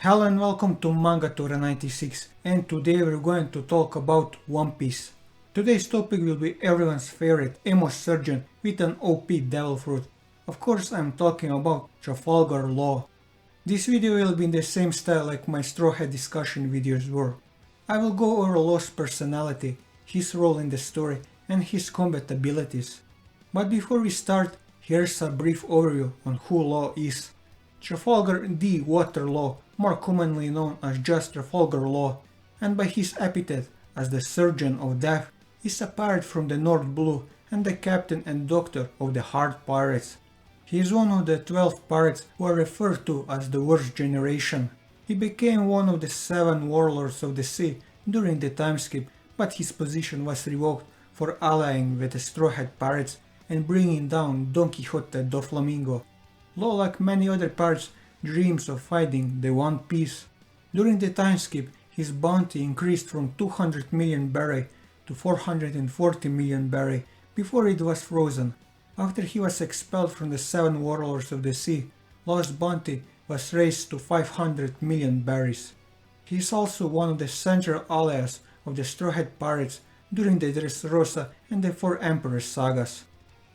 Hello and welcome to Manga Tora 96, and today we're going to talk about One Piece. Today's topic will be everyone's favorite emo surgeon with an OP devil fruit. Of course I'm talking about Trafalgar Law. This video will be in the same style like my Straw Hat discussion videos were. I will go over Law's personality, his role in the story and his combat abilities. But before we start, here's a brief overview on who Law is. Trafalgar D. Water Law, more commonly known as just Trafalgar Law, and by his epithet as the Surgeon of Death, is a pirate from the North Blue and the captain and doctor of the Hard Pirates. He is one of the 12 pirates who are referred to as the Worst Generation. He became one of the 7 warlords of the sea during the time skip, but his position was revoked for allying with the Straw Hat Pirates and bringing down Don Quixote Doflamingo. Law, like many other pirates, dreams of finding the One Piece. During the time skip, his bounty increased from 200 million beret to 440 million beret before it was frozen. After he was expelled from the 7 warlords of the sea, Law's bounty was raised to 500 million berries. He is also one of the central allies of the Straw Hat Pirates during the Dressrosa and the 4 Emperors sagas.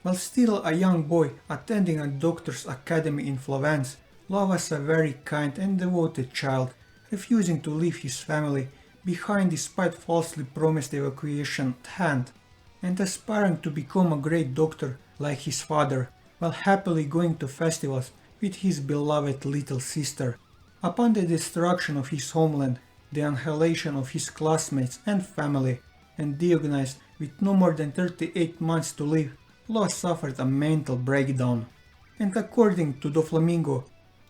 While still a young boy attending a doctor's academy in Florence, Law was a very kind and devoted child, refusing to leave his family behind despite falsely promised evacuation at hand, and aspiring to become a great doctor like his father, while happily going to festivals with his beloved little sister. Upon the destruction of his homeland, the annihilation of his classmates and family, and diagnosed with no more than 38 months to live, Law suffered a mental breakdown, and according to Doflamingo,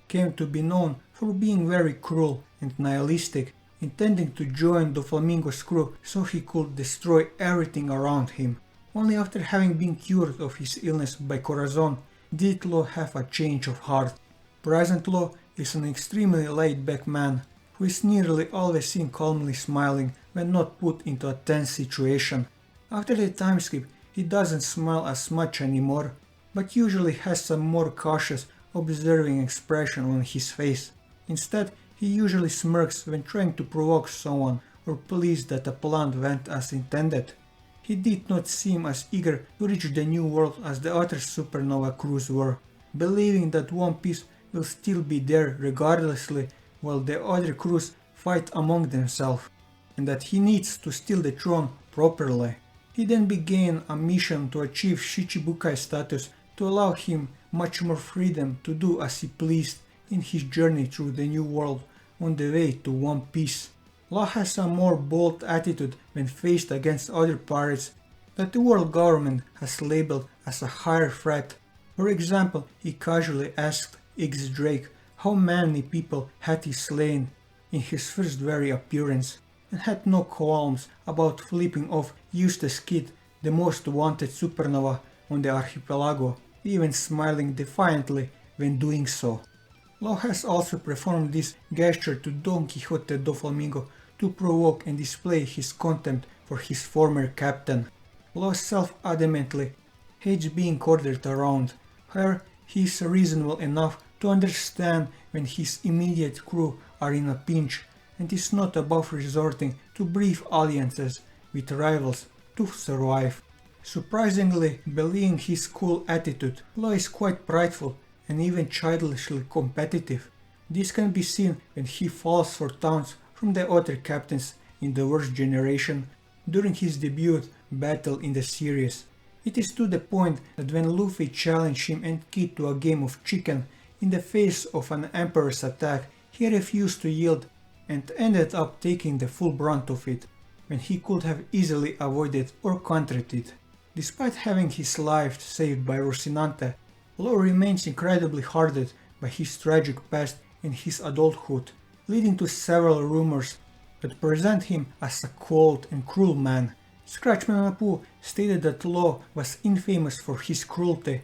came to be known for being very cruel and nihilistic, intending to join Doflamingo's crew so he could destroy everything around him. Only after having been cured of his illness by Corazon did Law have a change of heart. Present Law is an extremely laid-back man who is nearly always seen calmly smiling when not put into a tense situation. After the time skip, he doesn't smile as much anymore, but usually has some more cautious, observing expression on his face. Instead, he usually smirks when trying to provoke someone or pleased that a plan went as intended. He did not seem as eager to reach the new world as the other supernova crews were, believing that One Piece will still be there regardlessly while the other crews fight among themselves, and that he needs to steal the throne properly. He then began a mission to achieve Shichibukai status to allow him much more freedom to do as he pleased in his journey through the new world on the way to One Piece. Law has a more bold attitude when faced against other pirates that the world government has labeled as a higher threat. For example, he casually asked X Drake how many people had he slain in his first very appearance, and had no qualms about flipping off Eustace Kid, the most wanted supernova on the archipelago, even smiling defiantly when doing so. Law has also performed this gesture to Don Quixote Doflamingo to provoke and display his contempt for his former captain. Law self-adamantly hates being ordered around. However, he is reasonable enough to understand when his immediate crew are in a pinch, and is not above resorting to brief alliances with rivals to survive. Surprisingly, believing his cool attitude, Law is quite prideful and even childishly competitive. This can be seen when he falls for taunts from the other captains in the Worst Generation during his debut battle in the series. It is to the point that when Luffy challenged him and Kid to a game of chicken in the face of an Emperor's attack, he refused to yield and ended up taking the full brunt of it, when he could have easily avoided or countered it. Despite having his life saved by Rocinante, Law remains incredibly hardened by his tragic past in his adulthood, leading to several rumors that present him as a cold and cruel man. Scratchman Apu stated that Law was infamous for his cruelty,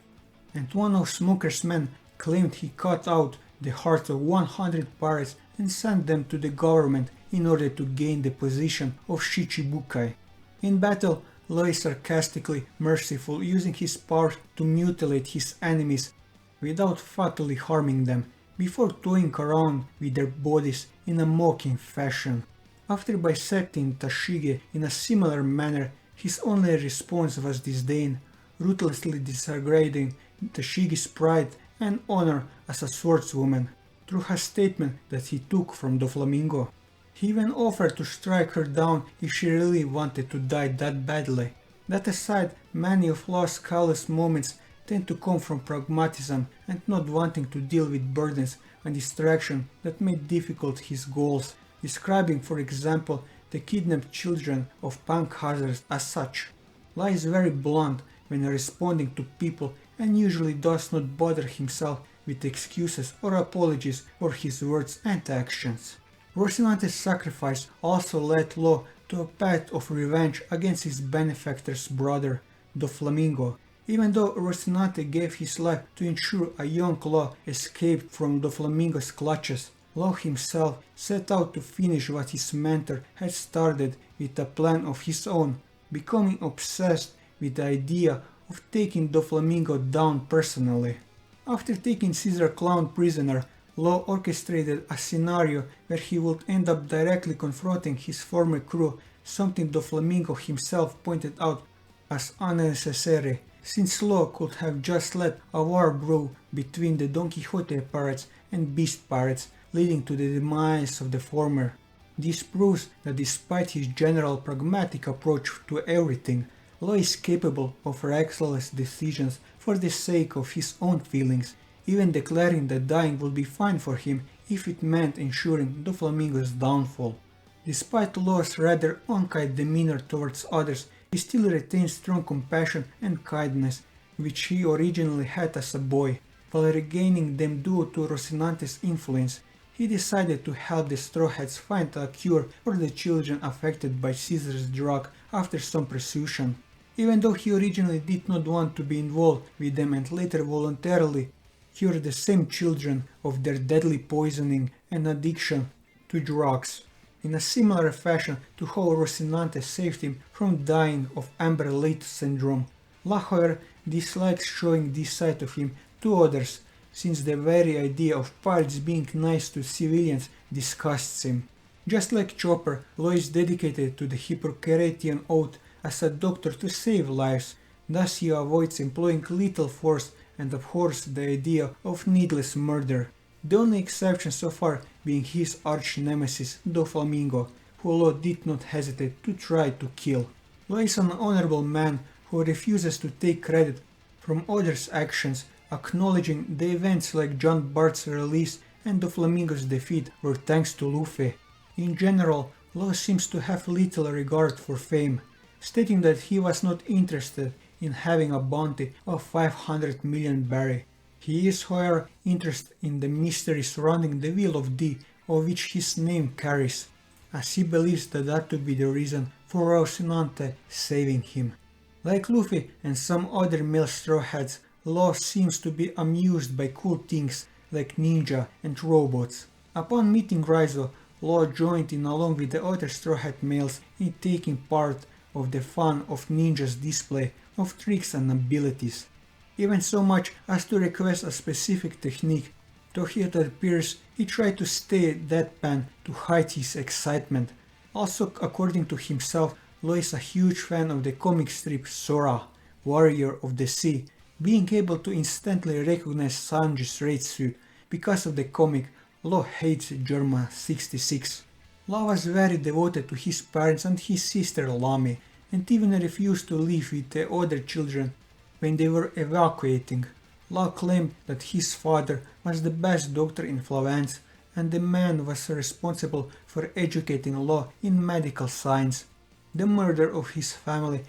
and one of Smoker's men claimed he cut out the hearts of 100 pirates and sent them to the government in order to gain the position of Shichibukai. In battle, Law is sarcastically merciful, using his power to mutilate his enemies without fatally harming them, before toying around with their bodies in a mocking fashion. After bisecting Tashige in a similar manner, his only response was disdain, ruthlessly disregarding Tashige's pride and honor as a swordswoman, through a statement that he took from Doflamingo. He even offered to strike her down if she really wanted to die that badly. That aside, many of Law's callous moments tend to come from pragmatism and not wanting to deal with burdens and distraction that made difficult his goals, describing, for example, the kidnapped children of punk hazards as such. Law is very blunt when responding to people and usually does not bother himself with excuses or apologies for his words and actions. Rocinante's sacrifice also led Law to a path of revenge against his benefactor's brother, Doflamingo. Even though Rocinante gave his life to ensure a young Law escaped from Doflamingo's clutches, Law himself set out to finish what his mentor had started with a plan of his own, becoming obsessed with the idea of taking Doflamingo down personally. After taking Caesar Clown prisoner, Law orchestrated a scenario where he would end up directly confronting his former crew, something Doflamingo himself pointed out as unnecessary, since Law could have just let a war brew between the Don Quixote pirates and Beast pirates, leading to the demise of the former. This proves that despite his general pragmatic approach to everything, Law is capable of reckless decisions for the sake of his own feelings, even declaring that dying would be fine for him if it meant ensuring Doflamingo's downfall. Despite Law's rather unkind demeanor towards others, he still retains strong compassion and kindness, which he originally had as a boy. While regaining them due to Rocinante's influence, he decided to help the Straw Hats find a cure for the children affected by Caesar's drug after some persuasion. Even though he originally did not want to be involved with them and later voluntarily cured the same children of their deadly poisoning and addiction to drugs, in a similar fashion to how Rocinante saved him from dying of Amber Lake syndrome. Law, however, dislikes showing this side of him to others, since the very idea of pirates being nice to civilians disgusts him. Just like Chopper, Law is dedicated to the Hippocratean oath as a doctor to save lives, thus he avoids employing lethal force and abhors the idea of needless murder, the only exception so far being his arch-nemesis Doflamingo, who Law did not hesitate to try to kill. Law is an honorable man who refuses to take credit from others' actions, acknowledging the events like John Bart's release and Doflamingo's defeat were thanks to Luffy. In general, Law seems to have little regard for fame, stating that he was not interested in having a bounty of 500 million berry. He is, however, interested in the mystery surrounding the Wheel of D, of which his name carries, as he believes that to be the reason for Rocinante saving him. Like Luffy and some other male Straw Hats, Law seems to be amused by cool things like ninja and robots. Upon meeting Raizo, Law joined in along with the other Straw Hat males in taking part of the fun of ninja's display of tricks and abilities, even so much as to request a specific technique. Though it appears he tried to stay deadpan to hide his excitement. Also, according to himself, Law is a huge fan of the comic strip Sora, Warrior of the Sea, being able to instantly recognize Sanji's raid suit. Because of the comic, Law hates Germa 66. Law was very devoted to his parents and his sister Lamy, and even refused to live with the other children when they were evacuating. Law claimed that his father was the best doctor in Florence, and the man was responsible for educating Law in medical science. The murder of his family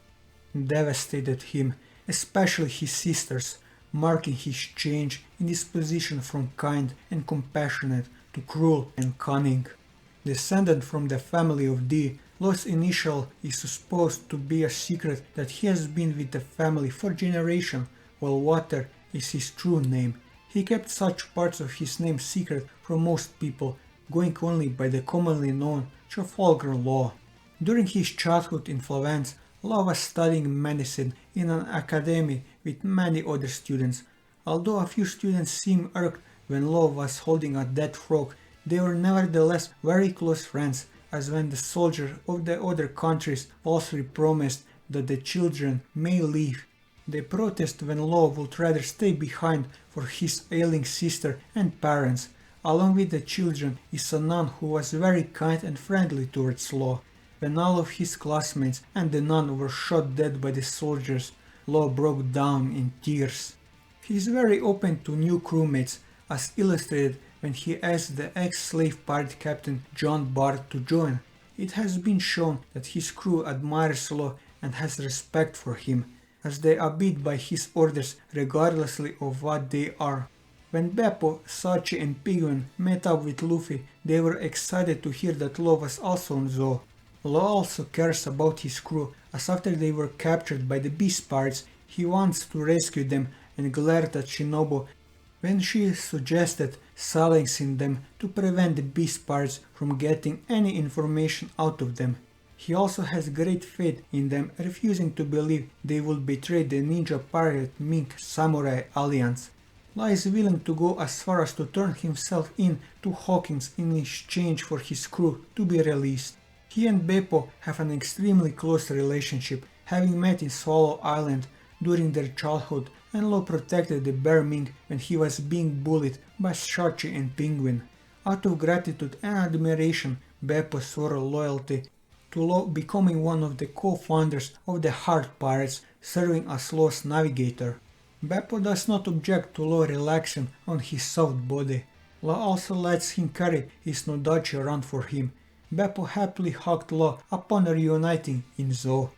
devastated him, especially his sisters, marking his change in disposition from kind and compassionate to cruel and cunning. Descended from the family of D, Law's initial is supposed to be a secret that he has been with the family for generations, while Water is his true name. He kept such parts of his name secret from most people, going only by the commonly known Trafalgar Law. During his childhood in Florence, Law was studying medicine in an academy with many other students. Although a few students seemed irked when Law was holding a dead frog, they were nevertheless very close friends, as when the soldiers of the other countries falsely promised that the children may leave. They protest when Law would rather stay behind for his ailing sister and parents. Along with the children is a nun who was very kind and friendly towards Law. When all of his classmates and the nun were shot dead by the soldiers, Law broke down in tears. He is very open to new crewmates, as illustrated when he asked the ex-slave pirate captain John Bart to join. It has been shown that his crew admires Law and has respect for him, as they abide by his orders regardlessly of what they are. When Beppo, Sachi and Penguin met up with Luffy, they were excited to hear that Law was also on Zou. Law also cares about his crew, as after they were captured by the Beast Pirates, he wants to rescue them and glared at Shinobu when she suggested silencing them to prevent the Beast Pirates from getting any information out of them. He also has great faith in them, refusing to believe they would betray the ninja pirate Mink Samurai Alliance. Law is willing to go as far as to turn himself in to Hawkins in exchange for his crew to be released. He and Beppo have an extremely close relationship, having met in Swallow Island during their childhood, and Law protected the bear Mink when he was being bullied by Shachi and Penguin. Out of gratitude and admiration, Beppo swore loyalty to Law, becoming one of the co-founders of the Heart Pirates, serving as Law's navigator. Beppo does not object to Law relaxing on his soft body. Law also lets him carry his Nodachi around for him. Beppo happily hugged Law upon reuniting in Zou.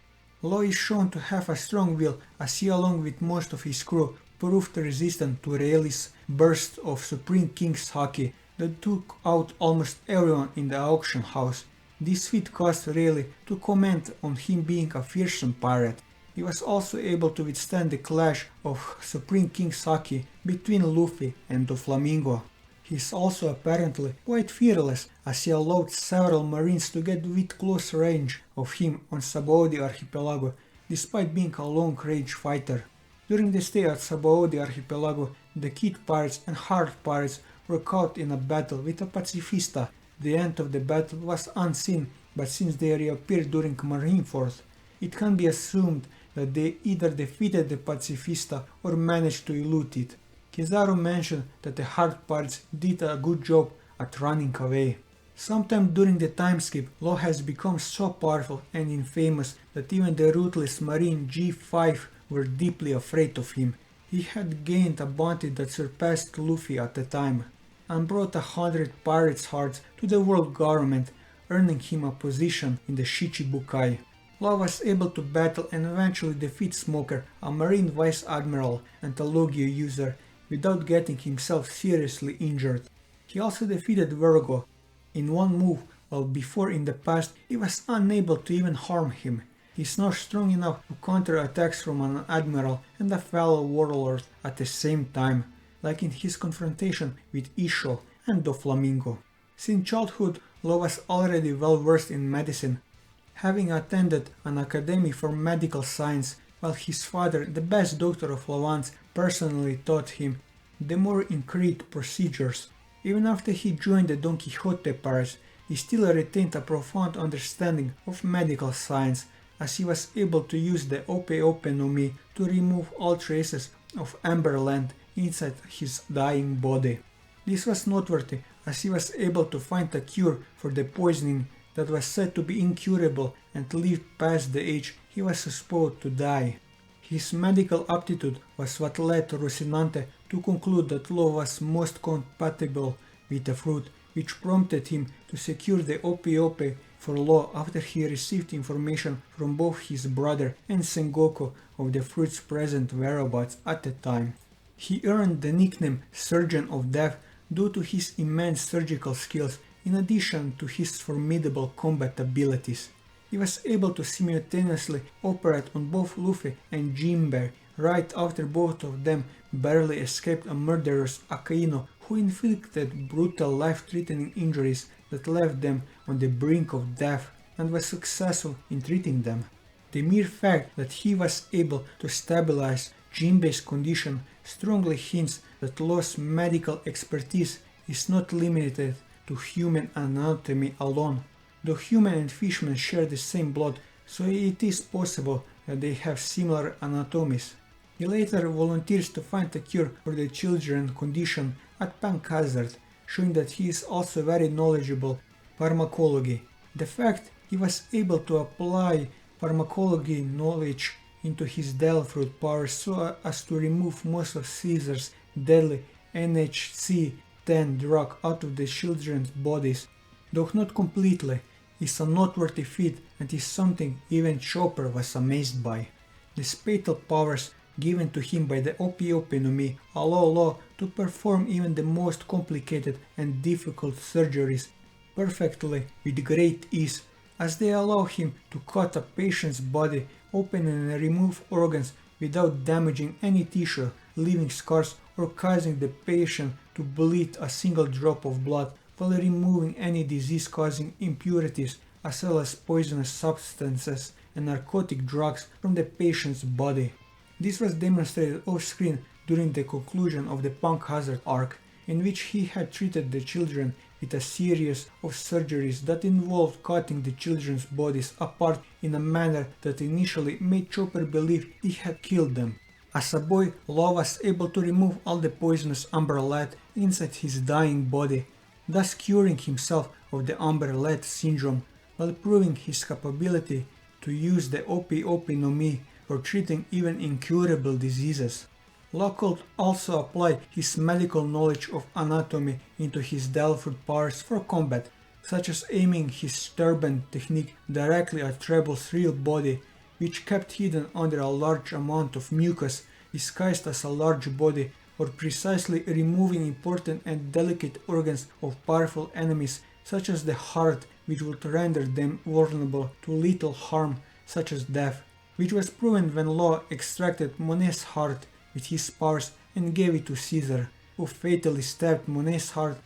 Law is shown to have a strong will, as he along with most of his crew proved resistant to Rayleigh's burst of Supreme King's haki that took out almost everyone in the auction house. This feat caused Rayleigh to comment on him being a fearsome pirate. He was also able to withstand the clash of Supreme King's haki between Luffy and Doflamingo. He is also apparently quite fearless, as he allowed several marines to get within close range of him on Sabaody Archipelago, despite being a long-range fighter. During the stay at Sabaody Archipelago, the Kid Pirates and Heart Pirates were caught in a battle with a pacifista. The end of the battle was unseen, but since they reappeared during Marineford, it can be assumed that they either defeated the pacifista or managed to elude it. Kizaru mentioned that the Heart Pirates did a good job at running away. Sometime during the time skip, Law has become so powerful and infamous that even the ruthless Marine G5 were deeply afraid of him. He had gained a bounty that surpassed Luffy at the time, and brought 100 pirates' hearts to the world government, earning him a position in the Shichibukai. Law was able to battle and eventually defeat Smoker, a Marine Vice Admiral and a Logio user, without getting himself seriously injured. He also defeated Virgo in one move, while before in the past he was unable to even harm him. He is now strong enough to counter attacks from an admiral and a fellow warlord at the same time, like in his confrontation with Isho and Doflamingo. Since childhood, Law was already well versed in medicine, having attended an academy for medical science, while his father, the best doctor of Levant, personally taught him the more intricate procedures. Even after he joined the Don Quixote Pirates, he still retained a profound understanding of medical science, as he was able to use the Ope Ope no Mi to remove all traces of Amberland inside his dying body. This was noteworthy, as he was able to find a cure for the poisoning that was said to be incurable and lived past the age he was supposed to die. His medical aptitude was what led Rocinante to conclude that Law was most compatible with the fruit, which prompted him to secure the Ope Ope for Law after he received information from both his brother and Sengoku of the fruit's present whereabouts at the time. He earned the nickname Surgeon of Death due to his immense surgical skills in addition to his formidable combat abilities. He was able to simultaneously operate on both Luffy and Jinbei right after both of them barely escaped a murderous Akainu who inflicted brutal life-threatening injuries that left them on the brink of death and was successful in treating them. The mere fact that he was able to stabilize Jinbei's condition strongly hints that Law's medical expertise is not limited to human anatomy alone. Though human and fishmen share the same blood, so it is possible that they have similar anatomies. He later volunteers to find a cure for the children's condition at Punk Hazard, showing that he is also very knowledgeable pharmacology. The fact he was able to apply pharmacology knowledge into his devil fruit powers so as to remove most of Caesar's deadly NHC-10 drug out of the children's bodies, though not completely, is a noteworthy feat and is something even Chopper was amazed by. The spatial powers given to him by the Opiopenomie allow Law to perform even the most complicated and difficult surgeries perfectly with great ease, as they allow him to cut a patient's body open and remove organs without damaging any tissue, leaving scars or causing the patient to bleed a single drop of blood, while removing any disease-causing impurities as well as poisonous substances and narcotic drugs from the patient's body. This was demonstrated off-screen during the conclusion of the Punk Hazard arc, in which he had treated the children with a series of surgeries that involved cutting the children's bodies apart in a manner that initially made Chopper believe he had killed them. As a boy, Law was able to remove all the poisonous amber lead inside his dying body, thus curing himself of the amber lead syndrome, while proving his capability to use the Opiopenomie for treating even incurable diseases. Law could also apply his medical knowledge of anatomy into his Delphid powers for combat, such as aiming his turban technique directly at Treble's real body, which kept hidden under a large amount of mucus disguised as a large body, or precisely removing important and delicate organs of powerful enemies such as the heart, which would render them vulnerable to lethal harm such as death, which was proven when Law extracted Monet's heart with his powers and gave it to Caesar, who fatally stabbed Monet's heart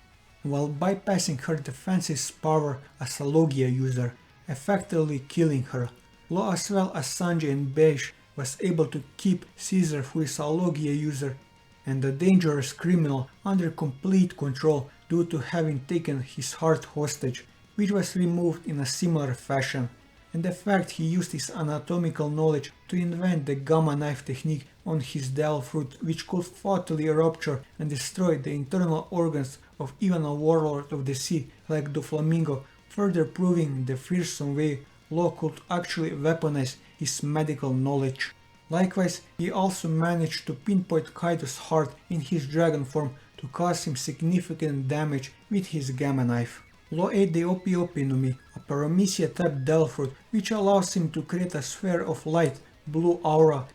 while bypassing her defense's power as a Logia user, effectively killing her. Law, as well as Sanjay and Beige, was able to keep Caesar, who is a Logia user and a dangerous criminal, under complete control due to having taken his heart hostage, which was removed in a similar fashion, and the fact he used his anatomical knowledge to invent the gamma knife technique on his devil fruit, which could fatally rupture and destroy the internal organs of even a warlord of the sea like Doflamingo, further proving the fearsome way Law could actually weaponize his medical knowledge. Likewise, he also managed to pinpoint Kaido's heart in his dragon form to cause him significant damage with his gamma knife. Law ate the Opiopenomie, a Paramecia-type devil fruit, which allows him to create a sphere of light, blue aura,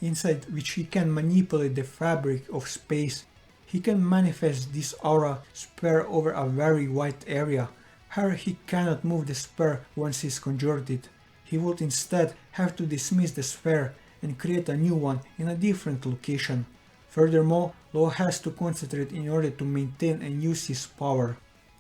inside which he can manipulate the fabric of space. He can manifest this aura sphere over a very wide area. However, he cannot move the sphere once he is conjured it. He would instead have to dismiss the sphere and create a new one in a different location. Furthermore, Law has to concentrate in order to maintain and use his power.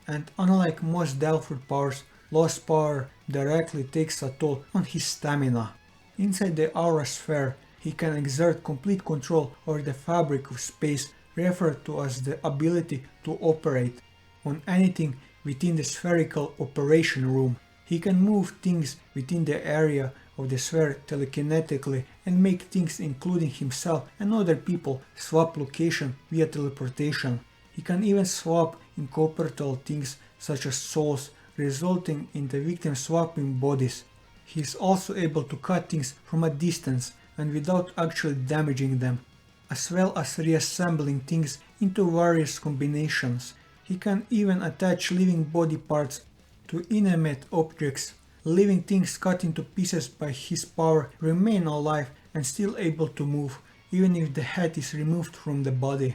And unlike most Delphid powers, Law's power directly takes a toll on his stamina. Inside the aura sphere, he can exert complete control over the fabric of space, referred to as the ability to operate on anything within the spherical operation room. He can move things within the area of the sphere telekinetically and make things, including himself and other people, swap location via teleportation. He can even swap incorporeal things such as souls, resulting in the victim swapping bodies. He is also able to cut things from a distance and without actually damaging them, as well as reassembling things into various combinations. He can even attach living body parts to inanimate objects. Living things cut into pieces by his power remain alive and still able to move, even if the head is removed from the body.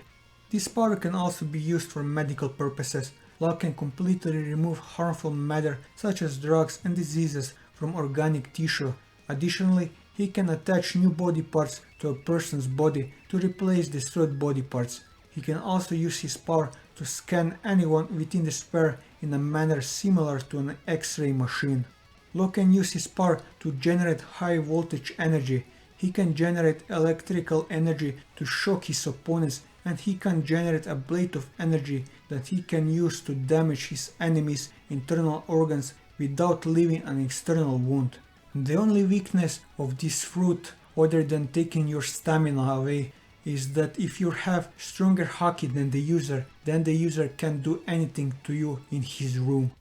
This power can also be used for medical purposes. Law can completely remove harmful matter such as drugs and diseases from organic tissue. Additionally, he can attach new body parts to a person's body to replace destroyed body parts. He can also use his power to scan anyone within the sphere in a manner similar to an X-ray machine. Law can use his power to generate high voltage energy. He can generate electrical energy to shock his opponents and he can generate a blade of energy that he can use to damage his enemies' internal organs without leaving an external wound. The only weakness of this fruit, other than taking your stamina away, is that if you have stronger haki than the user, then the user can't do anything to you in his room.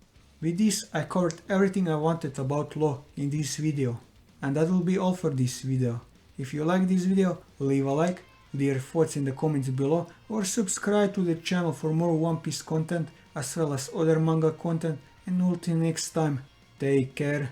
With this, I covered everything I wanted about Law in this video. And that will be all for this video. If you like this video, leave a like, leave your thoughts in the comments below, or subscribe to the channel for more One Piece content as well as other manga content, and until next time, take care.